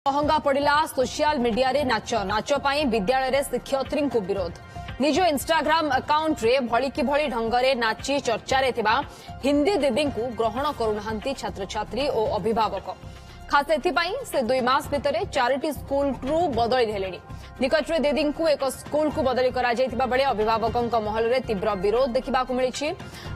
महंगा पड़ा social media रे नाच नाच पाई विद्यालय रे शिक्षयित्री को विरोध निज इंस्टाग्राम अकाउंट रे भली की भली ढंगरे नाची चर्चा रे थिबा हिंदी दीदी को ग्रहण करूनाहांती छात्र छात्री और अभिभावक खास एथिपाई से 2 मास भितरे 4टी स्कूल रु बदली देलेनी निकटरे दीदी को एक स्कूल को बदली करा जायतिबा बेले अभिभावकों महल रे तीव्र विरोध देखा मिली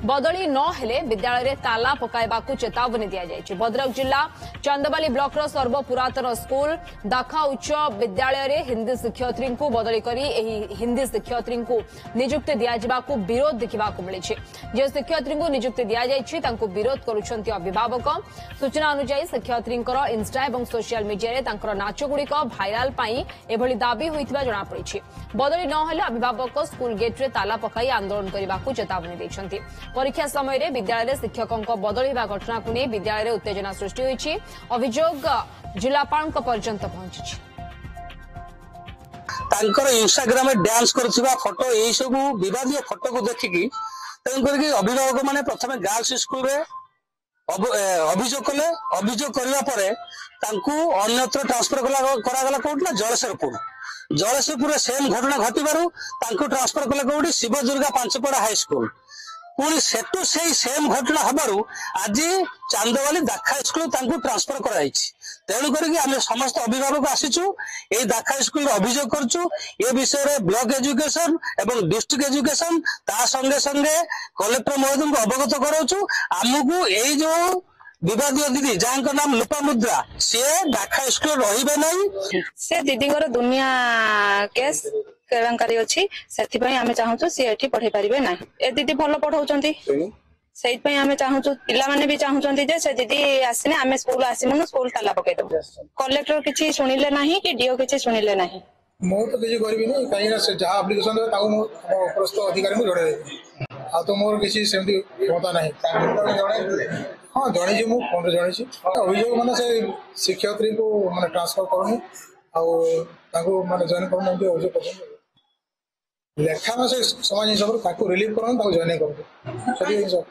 बदली न हेले विद्यालय रे ताला पकाइबा चेतावनी दिया जायछि। भद्रक जिला चांदबाली ब्लॉक रो सर्व पुरातन स्कूल दाखा उच्च विद्यालय रे हिंदी शिक्षयित्री को बदली करी एही हिंदी शिक्षयित्री को नियुक्ति दिया जिबाकू विरोध देखा मिली जे शिक्षयित्री को नियुक्ति दिया जायछि तांको विरोध करूछन्ती अभिभावक। सूचना अनुसार शिक्षयित्री इंस्टा और सोशल मीडिया रे तांकर नाच गुड़िक भाइराल पाई एभली दाबी होइतिबा जणा पड़िछि। बदली न हेले अभिभावक स्कूल गेट रे ताला पकाई आंदोलन करबाकू चेतावनी दैछन्ती। परीक्षा समय रे विद्यालय रे शिक्षकों बदली होगा घटना को नहीं विद्यालय रे उत्तेजना सृष्टि होइछि। अभियोग जिलापाल पर्यंत पहुंची तांकर इंस्टाग्राम में डांस करथिबा फोटो एई सब विवादीय फोटो को देखिकी तांकर अभिभावक माने प्रथम गर्ल्स स्कूल रे अभियोग कले। अभियोग करला परे तांकू अन्यत्र ट्रांसफर करागला कोठला जलेश्वरपुर सेम घटना घटिबारु तांकू ट्रांसफर कले कोठी शिव दुर्गा पांचपड़ा हाई स्कूल पुणी सेटू से सेम घटना हबारु आज चांदवाली दाखा स्कूल तांकू ट्रांसफर कराइछि। तेणु करिक आमे समस्त अभिभावक आसीचु ए दाखा स्कूल अभियोग करचु ए विषय रे ब्लॉक एजुकेशन एवं डिस्ट्रिक्ट एजुकेशन ता संगे संगे कलेक्टर महोदय को अवगत कराउचु। आमको ए जो विवादीय दीदी जहाँ नाम लोपामुद्रा सी दाखा स्कूल रहिबे नहीं से दीदी दुनिया केस केलेंकारी अच्छी से चाहूँ सी एठी पढ़े पारे ना ए दीदी भल पढ़ाऊँच से चाहूँ पिला माने भी चाहूँगी जे से दीदी आसने आम स्कूल आसमुन स्कूल ताला पकईदेव कलेक्टर किसी शुणिले ना कि डीओ किसी शुणिले ना मु तो किसी करी ना कहीं जहाँ आप्लिकेसन उपरस्थ अधिकारी को जड़े आ तो मोर किसी सेमती क्षमता ना हाँ जन फोन जन अभियोग मैंने से शिक्षयित्री को मैंने ट्रांसफर करूनी आने जॉइन करना अभियोग कर लेखा से समाज हिसाब से रिलीव कर जॉइन कर